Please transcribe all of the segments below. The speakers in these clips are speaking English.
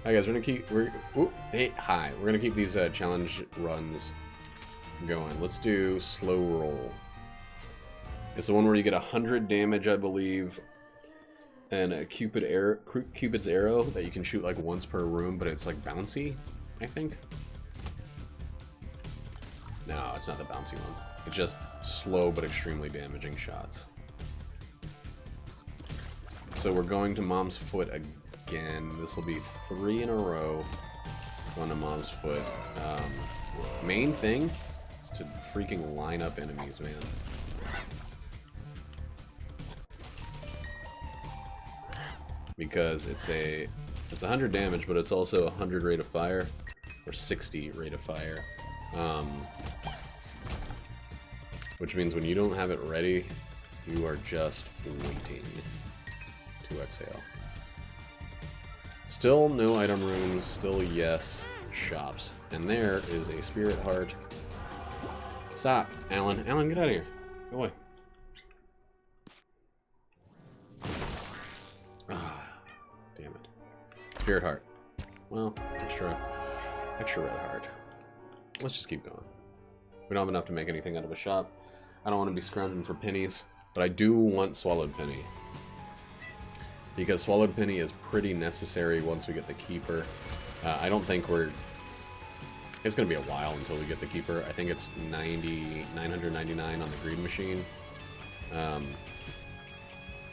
Hi guys, we're gonna keep these challenge runs going. Let's do slow roll. It's the one where you get 100 damage, I believe, and a Cupid's arrow that you can shoot like once per room, but it's like bouncy, I think. No, it's not the bouncy one. It's just slow but extremely damaging shots. So we're going to Mom's Foot again. This will be 3 in a row going to Mom's Foot. Main thing is to freaking line up enemies, man. Because it's 100 damage, but it's also 100 rate of fire, or 60 rate of fire. Which means when you don't have it ready, you are just waiting to exhale. Still no item rooms, still yes, shops. And there is a spirit heart. Stop, Alan. Alan, get out of here. Go away. Damn it. Spirit heart. Well, extra red heart. Let's just keep going. We don't have enough to make anything out of a shop. I don't want to be scrounging for pennies, but I do want Swallowed Penny. Because Swallowed Penny is pretty necessary once we get the Keeper. I don't think it's going to be a while until we get the Keeper. I think it's 999 on the Greed Machine. And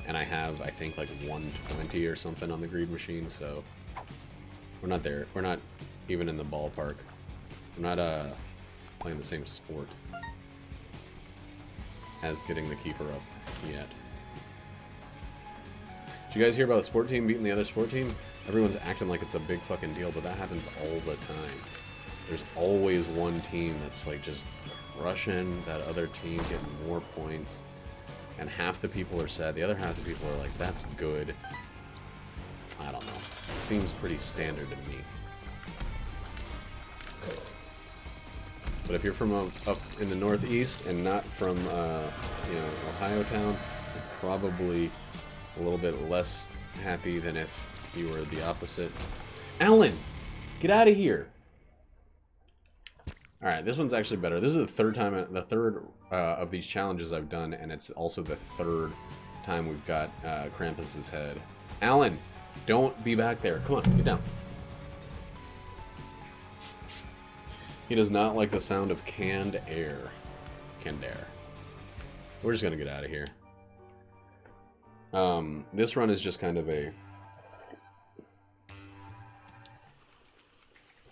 I have, I think, like 120 or something on the Greed Machine, so we're not there. We're not even in the ballpark. We're not playing the same sport as getting the Keeper up yet. Did you guys hear about the sport team beating the other sport team? Everyone's acting like it's a big fucking deal, but that happens all the time. There's always one team that's like just crushing that other team, getting more points. And half the people are sad, the other half of the people are like, that's good. I don't know. It seems pretty standard to me. But if you're from up in the Northeast and not from, Ohio town, you're probably a little bit less happy than if you were the opposite. Alan! Get out of here! Alright, this one's actually better. This is the third of these challenges I've done, and it's also the third time we've got Krampus's head. Alan, don't be back there. Come on, get down. He does not like the sound of canned air. Canned air. We're just gonna get out of here. This run is just kind of a...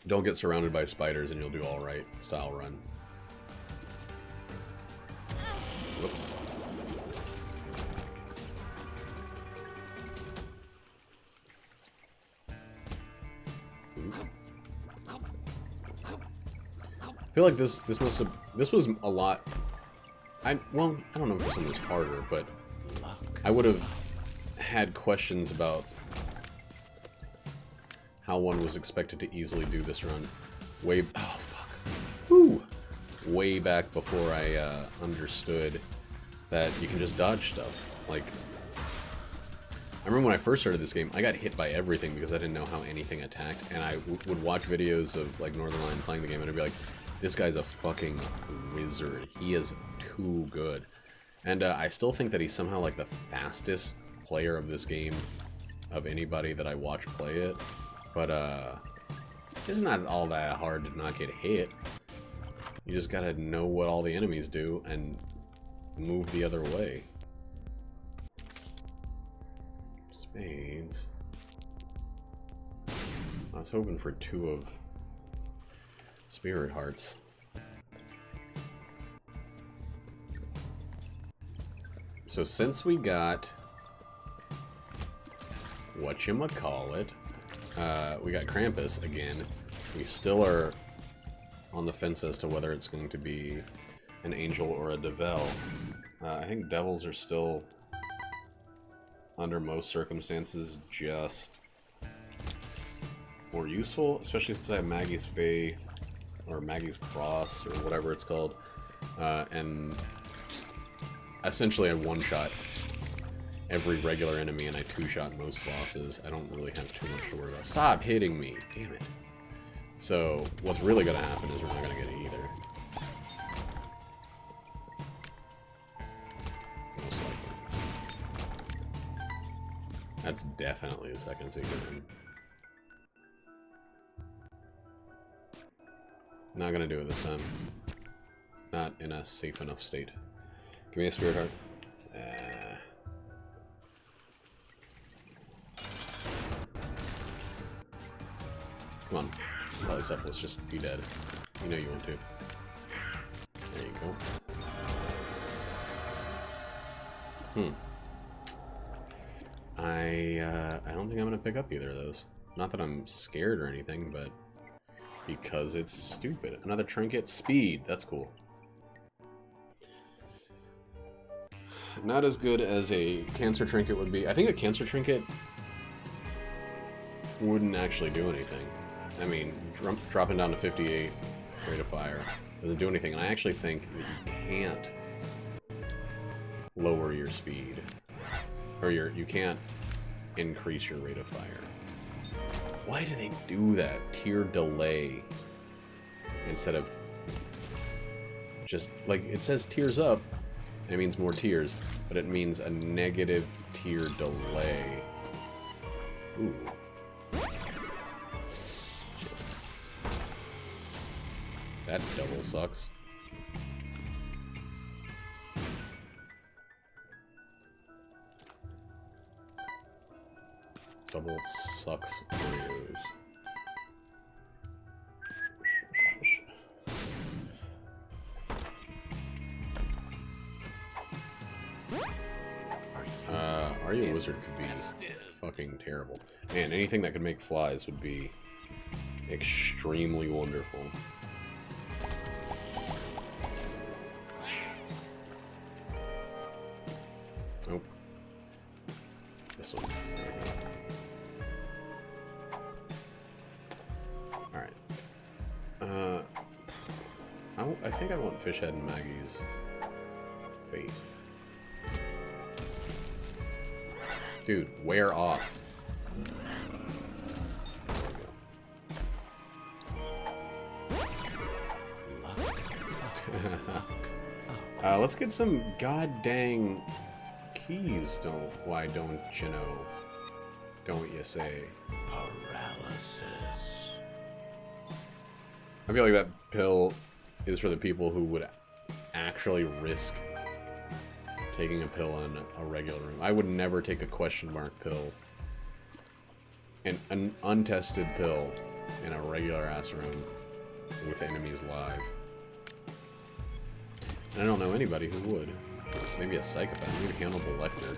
don't get surrounded by spiders and you'll do alright style run. Whoops. I feel like this was a lot. I don't know if this one was harder, but I would have had questions about how one was expected to easily do this run way back before I understood that you can just dodge stuff. Like, I remember when I first started this game, I got hit by everything because I didn't know how anything attacked, and I would watch videos of like Northernlion playing the game and I'd be like, this guy's a fucking wizard. He is too good. And I still think that he's somehow like the fastest player of this game of anybody that I watch play it. But it's not all that hard to not get hit. You just gotta know what all the enemies do and move the other way. Spades. I was hoping for 2 of Spirit Hearts. So since we got whatchamacallit, we got Krampus again, we still are on the fence as to whether it's going to be an angel or a Devel. I think devils are still, under most circumstances, just more useful, especially since I have Maggie's Faith, or Maggie's Cross, or whatever it's called, and essentially a one-shot every regular enemy and I two-shot most bosses, I don't really have too much to worry about. Stop hitting me! Damn it. So, what's really gonna happen is we're not gonna get it either. Most likely. That's definitely the second secret room. Not gonna do it this time. Not in a safe enough state. Give me a spirit heart. Come on. Polycephalus, just be dead. You know you want to. There you go. I don't think I'm gonna pick up either of those. Not that I'm scared or anything, but because it's stupid. Another trinket, speed. That's cool. Not as good as a cancer trinket would be. I think a cancer trinket wouldn't actually do anything. I mean, dropping down to 58 rate of fire doesn't do anything, and I actually think that you can't lower your speed, or you can't increase your rate of fire. Why do they do that? Tier delay instead of just like it says tears up, and it means more tears, but it means a negative tier delay. Ooh. That double sucks. Double sucks Oreos. Are you a wizard could be fucking terrible. Man, anything that could make flies would be extremely wonderful. Nope. This one. Alright. I think I want Fishhead and Maggie's faith. Dude, wear off. Let's get some goddamn keys. Why don't you know? Don't you say? Paralysis. I feel like that pill is for the people who would actually risk taking a pill in a regular room. I would never take a question mark pill, an untested pill, in a regular ass room with enemies live. And I don't know anybody who would. Maybe a psychopath, maybe Hannibal Lecter.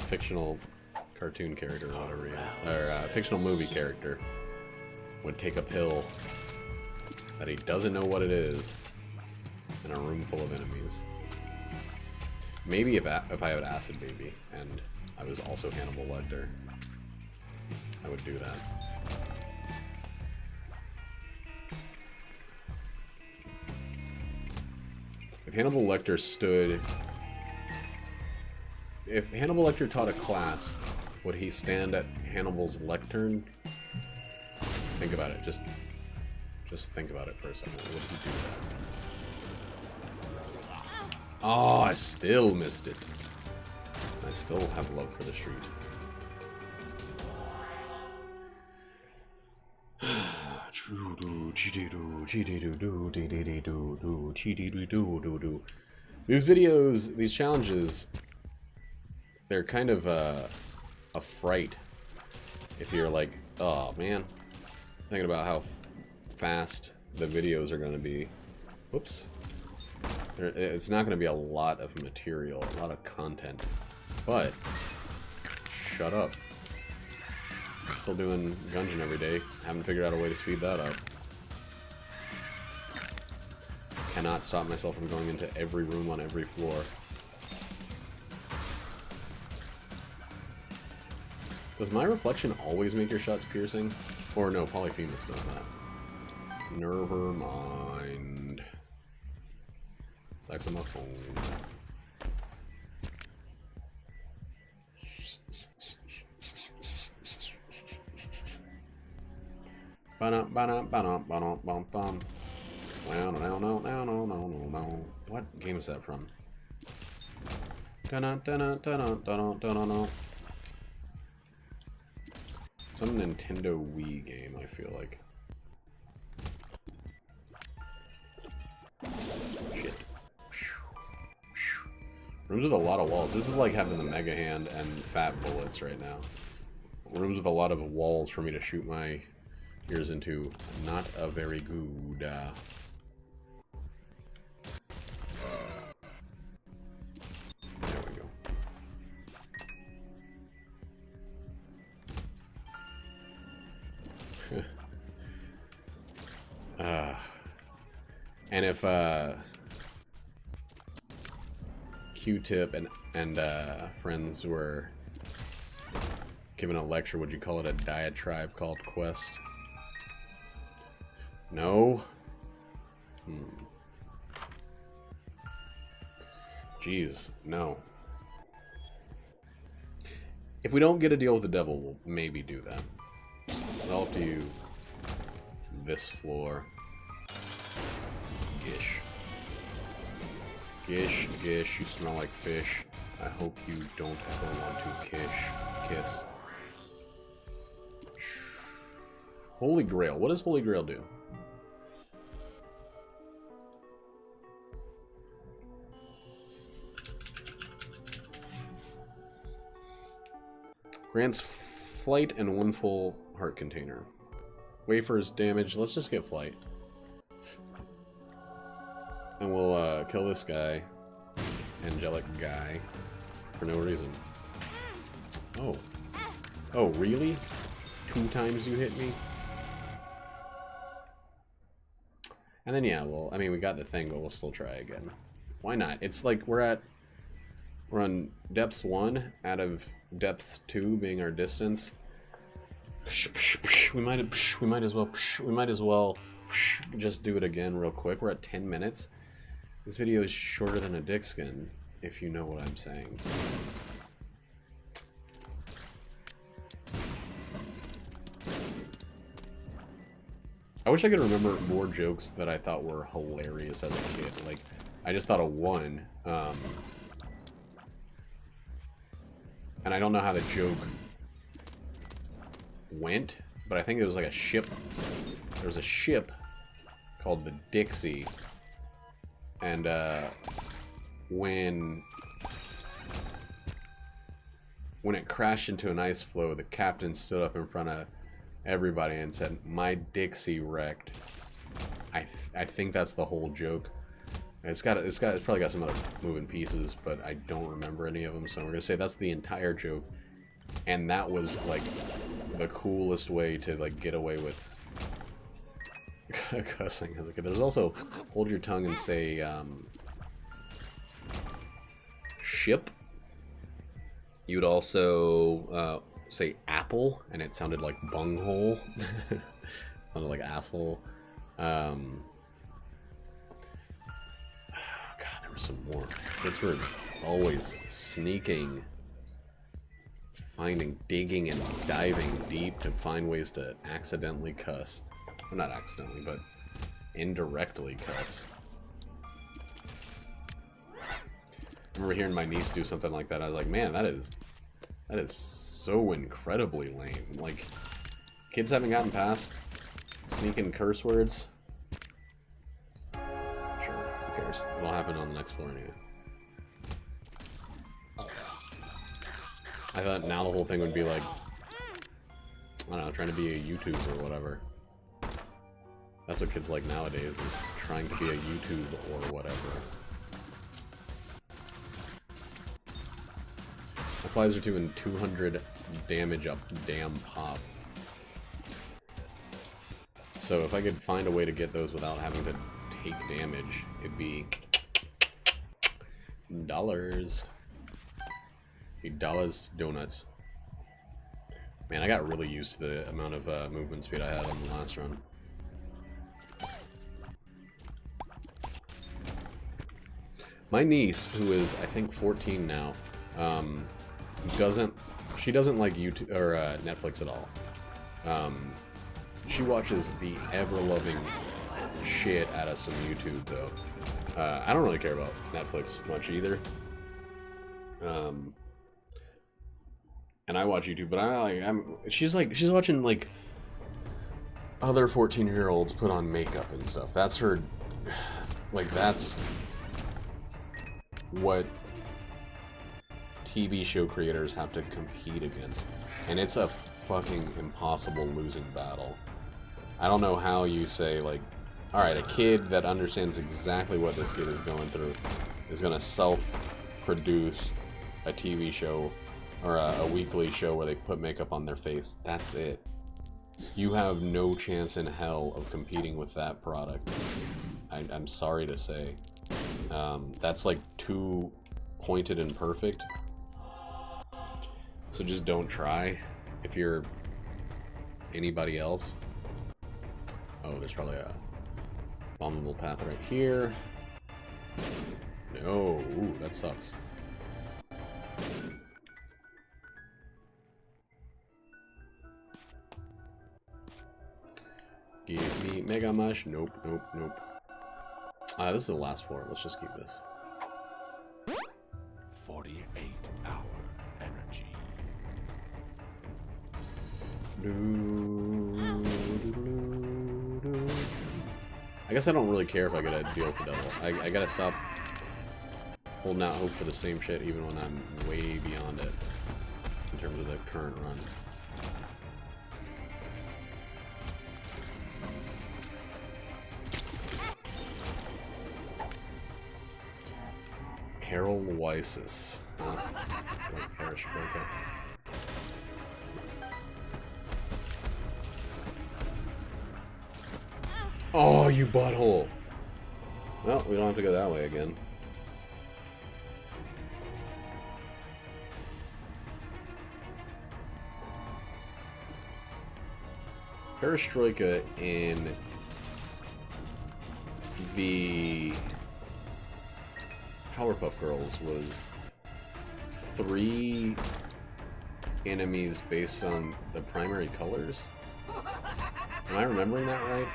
Fictional cartoon character or whatever he is. Or fictional movie character would take a pill that he doesn't know what it is in a room full of enemies. Maybe if I had Acid Baby and I was also Hannibal Lecter, I would do that. If Hannibal Lecter stood... If Hannibal Lecter taught a class, would he stand at Hannibal's lectern? Think about it. Just think about it for a second. Would he do that? Oh, I still missed it. I still have love for the street. These videos, these challenges, they're kind of a fright. If you're like, oh man, thinking about how fast the videos are going to be. Whoops. It's not going to be a lot of material, a lot of content. But, shut up. I'm still doing Gungeon every day. Haven't figured out a way to speed that up. Cannot stop myself from going into every room on every floor. Does my reflection always make your shots piercing? Or no, Polyphemus does that. Never mind. Saxophone. What game is that from? Some Nintendo Wii game, I feel like. Shit. Rooms with a lot of walls. This is like having the Mega Hand and fat bullets right now. Rooms with a lot of walls for me to shoot my ears into. Not a very good. There we go. And if Q-Tip and friends were given a lecture, would you call it a diatribe called Quest? No? Jeez, no. If we don't get a deal with the devil, we'll maybe do that. I'll up to you this floor. Gish. Gish, gish, you smell like fish. I hope you don't ever want to kiss. Holy Grail. What does Holy Grail do? Grants flight and one full heart container. Wafers damage. Let's just get flight. And we'll kill this guy. This angelic guy. For no reason. Oh. Oh, really? 2 times you hit me? And then, yeah, well, I mean, we got the thing, but we'll still try again. Why not? It's like we're on depths 1 out of depth 2 being our distance. We might as well just do it again real quick. We're at 10 minutes. This video is shorter than a dick skin, if you know what I'm saying. I wish I could remember more jokes that I thought were hilarious as a kid. Like, I just thought of one, and I don't know how the joke went, but I think it was like a ship. There was a ship called the Dixie, and when it crashed into an ice floe, the captain stood up in front of everybody and said, "My Dixie wrecked." I think that's the whole joke. It's probably got some other moving pieces, but I don't remember any of them, so we're gonna say that's the entire joke. And that was like the coolest way to like get away with cussing. There's also hold your tongue and say ship. You'd also say apple, and it sounded like bunghole. Sounded like asshole. God, there were some more. Kids were always sneaking, digging and diving deep to find ways to accidentally cuss. Well, not accidentally, but indirectly cuss. I remember hearing my niece do something like that. I was like, man, that is so incredibly lame. Like, kids haven't gotten past sneaking curse words. Sure, who cares? It'll happen on the next floor anyway. I thought now the whole thing would be like, I don't know, trying to be a YouTuber or whatever. That's what kids like nowadays, is trying to be a YouTube or whatever. My flies are doing 200 damage up damn pop. So if I could find a way to get those without having to take damage, it'd be dollars. $8 donuts. Man, I got really used to the amount of movement speed I had on the last run. My niece, who is I think 14 now, she doesn't like YouTube or Netflix at all. She watches the ever-loving shit out of some YouTube, though. I don't really care about Netflix much either. And I watch YouTube, but she's watching, like, other 14-year-olds put on makeup and stuff. That's her, like, that's what TV show creators have to compete against. And it's a fucking impossible losing battle. I don't know how you say, like, alright, a kid that understands exactly what this kid is going through is gonna self-produce a TV show or a weekly show where they put makeup on their face. That's it. You have no chance in hell of competing with that product. I'm sorry to say. That's like too pointed and perfect. So just don't try. If you're anybody else. Oh, there's probably a bombable path right here. No, ooh, that sucks. Give me Mega Mush. Nope, nope, nope. This is the last floor. Let's just keep this. 48-hour energy. I guess I don't really care if I get a deal with the devil. I gotta stop holding out hope for the same shit even when I'm way beyond it in terms of the current run. Paralysis. Perestroika. Oh, you butthole! Well, we don't have to go that way again. Perestroika in the Powerpuff Girls was 3 enemies based on the primary colors? Am I remembering that right?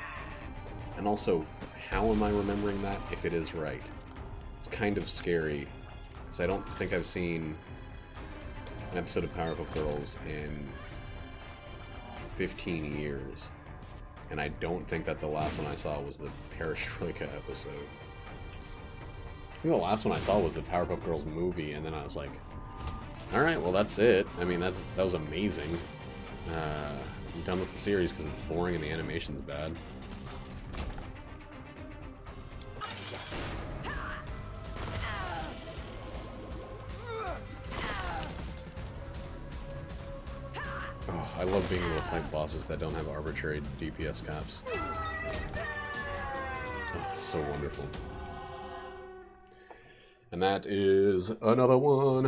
And also, how am I remembering that if it is right? It's kind of scary, because I don't think I've seen an episode of Powerpuff Girls in 15 years. And I don't think that the last one I saw was the Perestroika episode. I think the last one I saw was the Powerpuff Girls movie, and then I was like, alright, well that's it. I mean, that was amazing. I'm done with the series because it's boring and the animation's bad. Oh, I love being able to fight bosses that don't have arbitrary DPS caps. Oh, so wonderful. And that is another one.